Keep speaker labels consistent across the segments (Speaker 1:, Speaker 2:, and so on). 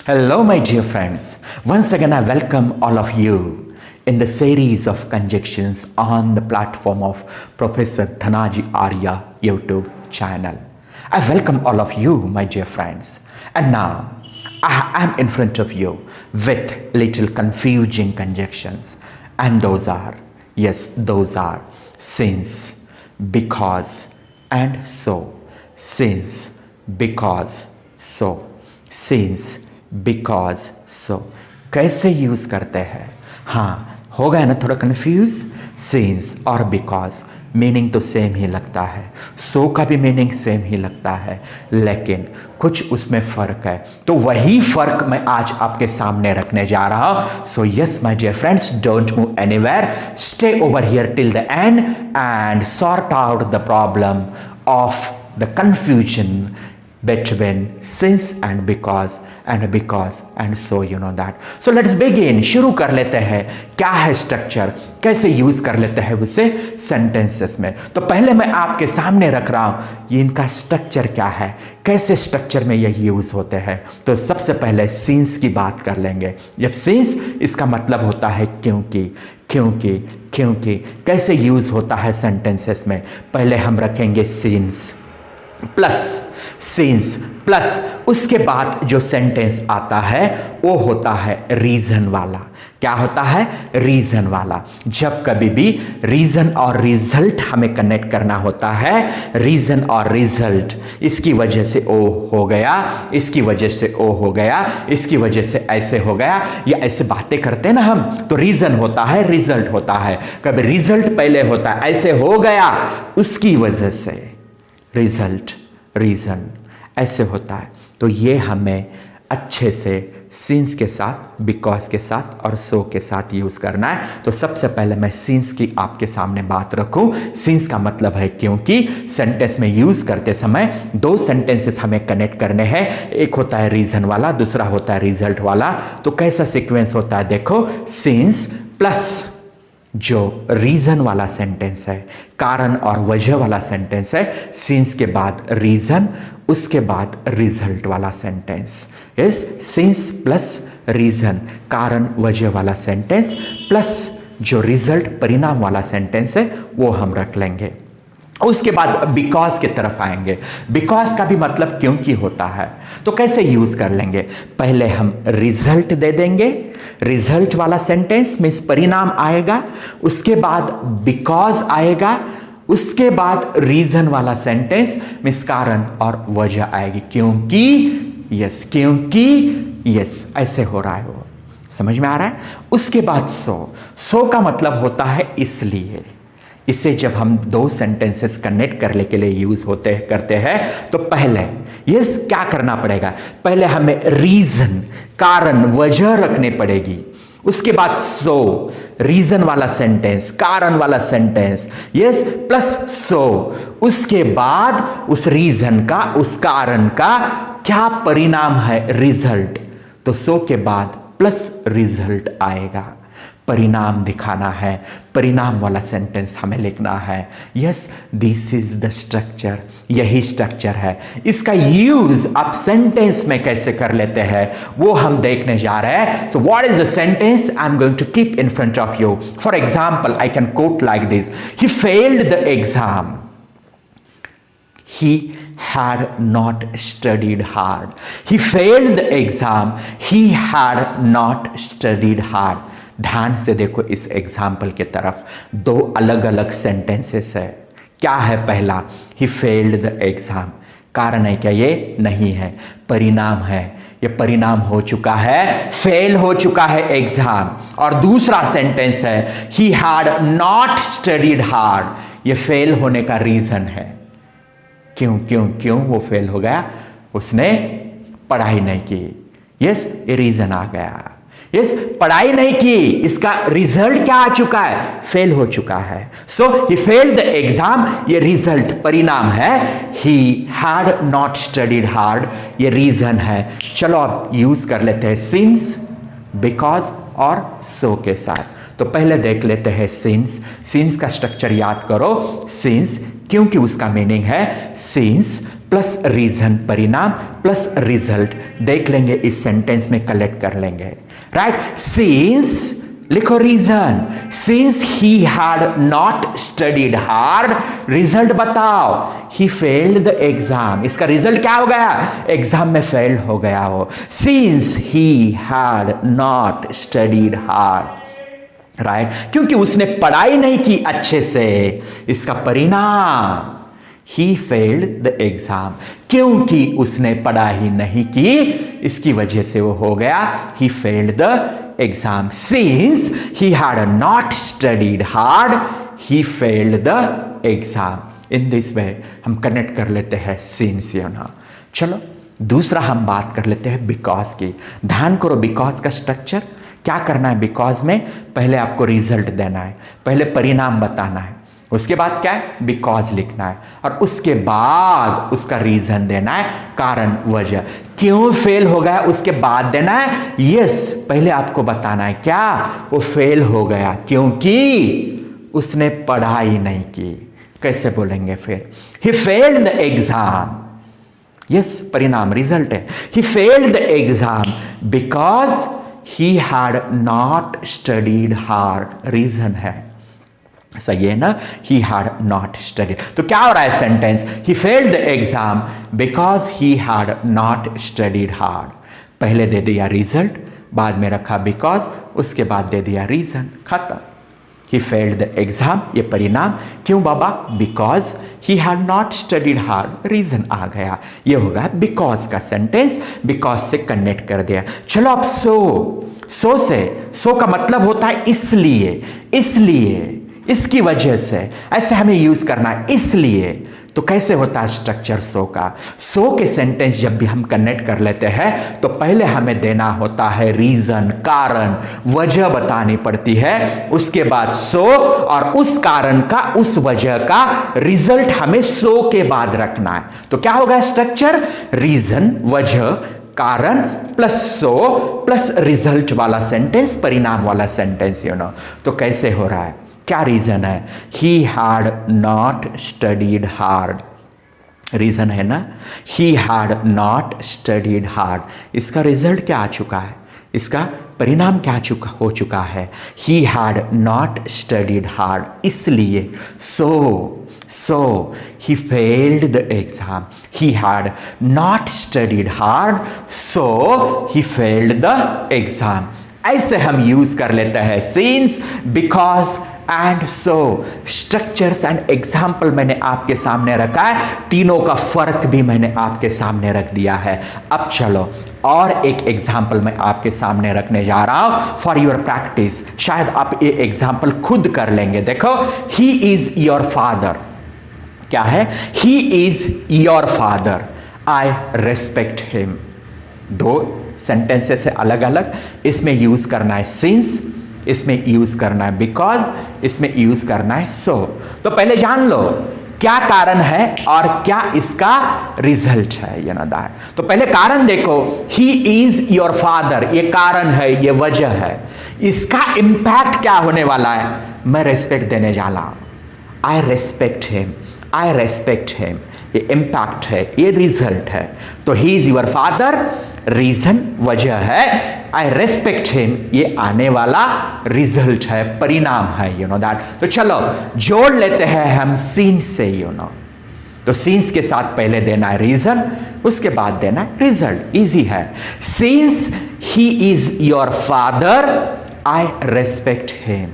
Speaker 1: Hello, my dear friends. Once again, I welcome all of you in the series of conjunctions on the platform of Professor Dhanaji Arya YouTube channel. I welcome all of you, my dear friends. And now, I am in front of you with little confusing conjunctions. And those are, yes, those are since, because, and so. Since, because, so. Since, because so कैसे use करते हैं। हाँ, हो गया ना थोड़ा confuse. Since और because meaning तो सेम ही लगता है, सो का भी मीनिंग सेम ही लगता है, लेकिन कुछ उसमें फर्क है। तो वही फर्क मैं आज आपके सामने रखने जा रहा हूं। So yes my dear friends, don't move anywhere, stay over here till the end and sort out the problem of the confusion between since and because and so, you know that. So let's begin. शुरू कर लेते हैं। क्या है structure, कैसे use कर लेते हैं उसे सेंटेंसेस में। तो पहले मैं आपके सामने रख रहा हूं ये इनका स्ट्रक्चर क्या है, कैसे स्ट्रक्चर में ये यूज होते हैं। तो सबसे पहले सिंस की बात कर लेंगे। जब सिंस, इसका मतलब होता है क्योंकि, क्योंकि, क्योंकि। कैसे यूज होता है सेंटेंसेस में। पहले हम रखेंगे सिंस प्लस, सिंस प्लस उसके बाद जो सेंटेंस आता है वो होता है रीजन वाला। क्या होता है? रीजन वाला। जब कभी भी रीजन और रिजल्ट हमें कनेक्ट करना होता है, रीजन और रिजल्ट, इसकी वजह से ओ हो गया, इसकी वजह से ओ हो गया, इसकी वजह से ऐसे हो गया, या ऐसे बातें करते हैं ना हम, तो रीजन होता है, रिजल्ट होता है। कभी रिजल्ट पहले होता है, ऐसे हो गया उसकी वजह से, रिजल्ट, रीजन, ऐसे होता है। तो ये हमें अच्छे से सिंस के साथ, बिकॉज के साथ और सो के साथ यूज करना है। तो सबसे पहले मैं सिंस की आपके सामने बात रखूं। सिंस का मतलब है क्योंकि। सेंटेंस में यूज करते समय दो सेंटेंसेस हमें कनेक्ट करने हैं, एक होता है रीजन वाला, दूसरा होता है रिजल्ट वाला। तो कैसा सीक्वेंस होता है देखो, सिंस प्लस जो रीजन वाला सेंटेंस है, कारण और वजह वाला सेंटेंस है, सिंस के बाद रीजन, उसके बाद रिजल्ट वाला sentence. Yes, since plus reason, कारण वजह वाला सेंटेंस, प्लस जो रिजल्ट परिणाम वाला सेंटेंस है वो हम रख लेंगे। उसके बाद बिकॉज की तरफ आएंगे। बिकॉज का भी मतलब क्योंकि होता है। तो कैसे यूज कर लेंगे, पहले हम रिजल्ट दे देंगे, रिजल्ट वाला सेंटेंस मींस परिणाम आएगा, उसके बाद बिकॉज आएगा, उसके बाद रीजन वाला सेंटेंस मींस कारण और वजह आएगी, क्योंकि, यस, क्योंकि, यस, ऐसे हो रहा है वो, समझ में आ रहा है। उसके बाद सो, सो का मतलब होता है इसलिए। इसे जब हम दो सेंटेंसेस कनेक्ट करने के लिए यूज होते करते हैं, तो पहले यस क्या करना पड़ेगा, पहले हमें रीजन, कारण, वजह रखनी पड़ेगी। उसके बाद सो, रीजन वाला सेंटेंस, कारण वाला सेंटेंस, यस, प्लस सो, उसके बाद उस रीजन का, उस कारण का क्या परिणाम है, रिजल्ट। तो सो के बाद प्लस रिजल्ट आएगा, परिणाम दिखाना है, परिणाम वाला सेंटेंस हमें लिखना है। Yes, this is the structure, यही स्ट्रक्चर है। इसका यूज आप सेंटेंस में कैसे कर लेते हैं वो हम देखने जा रहे हैं। So what is the sentence I am going to keep in front of you. For example I can quote like this, he failed the exam, he had not studied hard. He failed the exam, he had not studied hard. ध्यान से देखो इस example के तरफ, दो अलग अलग sentences है। क्या है पहला, he failed the exam, कारण है क्या, ये नहीं है, परिणाम है, ये परिणाम हो चुका है, फेल हो चुका है एग्जाम। और दूसरा सेंटेंस है he had not studied hard, ये फेल होने का रीजन है। क्यों क्यों क्यों वो फेल हो गया, उसने पढ़ाई नहीं की। यस, ये रीजन आ गया। यस, पढ़ाई नहीं की, इसका रिजल्ट क्या आ चुका है, फेल हो चुका है। सो ही फेल्ड द एग्जाम, ये रिजल्ट, परिणाम है। He had not studied hard, ये रीजन है। चलो अब यूज कर लेते हैं सिंस, बिकॉज और सो के साथ। तो पहले देख लेते हैं सिंस। सिंस का स्ट्रक्चर याद करो, सिंस क्योंकि उसका मीनिंग है सिंस प्लस रीजन परिणाम प्लस रिजल्ट देख लेंगे, इस सेंटेंस में कलेक्ट कर लेंगे, राइट। सिंस लिखो reason, since he had not studied hard, result बताओ, ही फेल्ड द एग्जाम, इसका रिजल्ट क्या हो गया, एग्जाम में फेल हो गया हो। Since he had not studied hard, right, क्योंकि उसने पढ़ाई नहीं की अच्छे से, इसका परिणाम ही फेल्ड द एग्जाम, क्योंकि उसने पढ़ाई नहीं की इसकी वजह से वो हो गया he failed the exam. Since he had not studied hard he failed the exam. In this way हम कनेक्ट कर लेते हैं सिंस, ना। चलो दूसरा हम बात कर लेते हैं बिकॉज की। ध्यान करो, बिकॉज का स्ट्रक्चर क्या करना है। बिकॉज में पहले आपको रिजल्ट देना है, पहले परिणाम बताना है, उसके बाद क्या है, बिकॉज लिखना है, और उसके बाद उसका रीजन देना है, कारण वजह, क्यों फेल हो गया उसके बाद देना है। यस, पहले आपको बताना है क्या, वो फेल हो गया क्योंकि उसने पढ़ाई नहीं की। कैसे बोलेंगे फिर, he failed the exam, yes, परिणाम रिजल्ट है, he failed the exam because he had not studied hard, reason है, सही है ना, ही हैड नॉट स्टडीड। तो क्या हो रहा है sentence, he failed the exam because he had not studied hard. पहले दे दिया रिजल्ट, बाद में रखा बिकॉज, उसके बाद दे दिया रीजन, खत्म। ही फेल्ड द एग्जाम, ये परिणाम, क्यों बाबा, because he had not studied hard, reason आ गया, ये होगा बिकॉज का सेंटेंस, बिकॉज से कनेक्ट कर दिया। चलो अब सो से, सो का मतलब होता है इसलिए, इसलिए, इसकी वजह से, ऐसे हमें यूज करना है, इसलिए। तो कैसे होता है स्ट्रक्चर सो का, सो के सेंटेंस जब भी हम कनेक्ट कर लेते हैं तो पहले हमें देना होता है रीजन, कारण, वजह बतानी पड़ती है, उसके बाद सो, और उस कारण का, उस वजह का रिजल्ट हमें सो के बाद रखना है। तो क्या होगा स्ट्रक्चर, रीजन, वजह, कारण प्लस सो प्लस रिजल्ट वाला सेंटेंस, परिणाम वाला सेंटेंस, तो कैसे हो रहा है, क्या रीजन है, he had not studied hard, reason है ना, he had not studied hard, इसका रिजल्ट क्या आ चुका है, इसका परिणाम क्या हो चुका है, he had not studied hard, इसलिए, so he failed the exam, he had not studied hard, so he failed the exam। ऐसे हम यूज कर लेते हैं since, because and so. Structures and example मैंने आपके सामने रखा है, तीनों का फर्क भी मैंने आपके सामने रख दिया है। अब चलो और एक एग्जाम्पल मैं आपके सामने रखने जा रहा हूं फॉर योर प्रैक्टिस, शायद आप ये एग्जाम्पल खुद कर लेंगे। देखो, ही इज योर फादर, क्या है, ही is your father, I respect him. दो सेंटेंसेस से अलग अलग, इसमें यूज करना है सिंस, इसमें यूज करना है बिकॉज, इसमें यूज करना है सो। तो पहले जान लो क्या कारण है और क्या इसका रिजल्ट है, तो पहले कारण देखो, ही इज योर फादर, ये कारण है, ये वजह है, इसका इंपैक्ट क्या होने वाला है, मैं रेस्पेक्ट देने जा रहा हूं, I respect him, I respect him, ये इंपैक्ट है, ये रिजल्ट है। तो he is your father, reason वजह है, आई रेस्पेक्ट हिम ये आने वाला रिजल्ट है, परिणाम है, दैट। तो चलो जोड़ लेते हैं हम सीन्स से, तो सीन्स के साथ पहले देना है रीजन, उसके बाद देना है रिजल्ट, इजी है। Scenes he is your father, I respect him,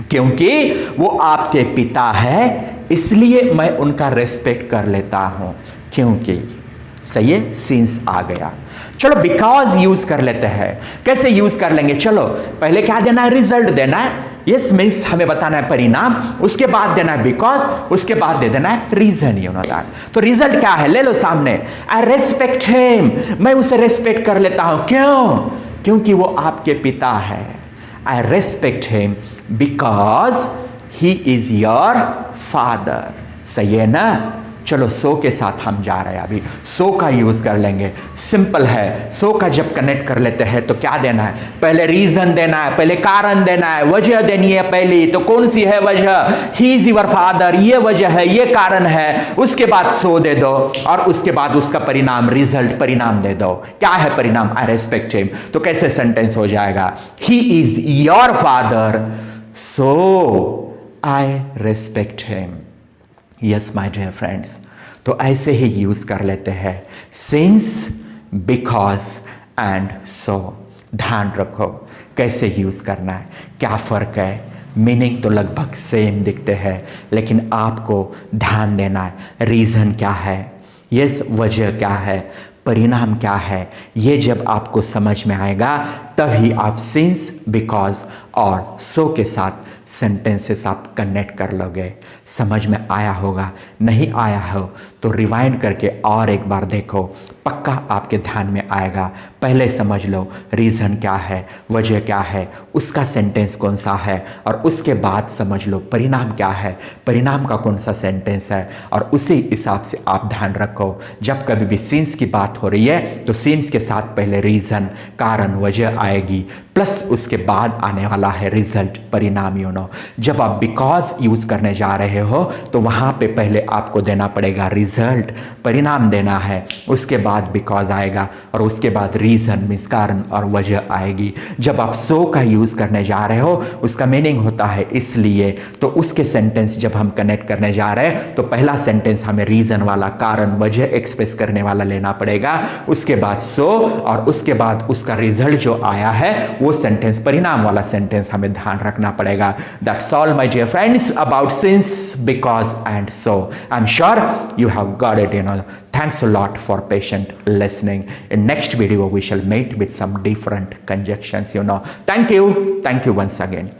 Speaker 1: क्योंकि वो आपके पिता है इसलिए मैं उनका रेस्पेक्ट कर लेता हूं, क्योंकि, सही है, सिंस आ गया। चलो बिकॉज यूज कर लेते हैं, कैसे यूज कर लेंगे, चलो पहले क्या देना है, रिजल्ट देना है, यस मीन्स हमें बताना है परिणाम, उसके बाद देना है बिकॉज, उसके बाद दे देना है रीजन, दैट। तो रिजल्ट क्या है, ले लो सामने, आई रेस्पेक्ट हिम, मैं उसे रेस्पेक्ट कर लेता हूं, क्यों, क्योंकि वो आपके पिता है, आई respect him because he is your father, सही है ना। चलो सो के साथ हम जा रहे हैं, अभी सो का यूज कर लेंगे। सिंपल है, सो का जब कनेक्ट कर लेते हैं तो क्या देना है, पहले रीजन देना है, पहले कारण देना है, वजह देनी है पहली। तो कौन सी है वजह, ही इज योर फादर, ये वजह है, ये कारण है। उसके बाद सो दे दो और उसके बाद उसका परिणाम, रिजल्ट, परिणाम दे दो। क्या है परिणाम, आई रेस्पेक्ट हिम। तो कैसे सेंटेंस हो जाएगा, he is your father so I respect him. Yes my dear friends, तो ऐसे ही यूज कर लेते हैं सिंस, बिकॉज एंड सो। ध्यान रखो कैसे यूज करना है, क्या फर्क है, मीनिंग तो लगभग सेम दिखते हैं, लेकिन आपको ध्यान देना है रीजन क्या है, यस वजह क्या है, परिणाम क्या है। ये जब आपको समझ में आएगा तभी आप सिंस, बिकॉज और सो के साथ सेंटेंसेस आप कनेक्ट कर लोगे। समझ में आया होगा, नहीं आया हो तो रिवाइंड करके और एक बार देखो, पक्का आपके ध्यान में आएगा। पहले समझ लो रीज़न क्या है, वजह क्या है, उसका सेंटेंस कौन सा है, और उसके बाद समझ लो परिणाम क्या है, परिणाम का कौन सा सेंटेंस है, और उसी हिसाब से आप ध्यान रखो। जब कभी भी सिंस की बात हो रही है तो सिंस के साथ पहले रीज़न, कारण, वजह आएगी, प्लस उसके बाद आने वाला है रिजल्ट, परिणाम। जब आप बिकॉज यूज करने जा रहे हो तो वहां पे पहले आपको देना पड़ेगा रिजल्ट, परिणाम देना है, उसके बाद बिकॉज आएगा और उसके बाद रीजन मीन्स कारण और वजह आएगी। जब आप सो का यूज करने जा रहे हो उसका मीनिंग होता है इसलिए, तो उसके सेंटेंस जब हम कनेक्ट करने जा रहे हैं तो पहला सेंटेंस हमें रीजन वाला, कारण, वजह एक्सप्रेस करने वाला लेना पड़ेगा, उसके बाद सो, और उसके बाद उसका रिजल्ट जो आया है वो सेंटेंस, परिणाम वाला सेंटेंस हमें ध्यान रखना पड़ेगा। That's all my dear friends about since, because and so. I'm sure you have got it. Thanks a lot for patient listening. In next video we shall meet with some different conjunctions. Thank you once again.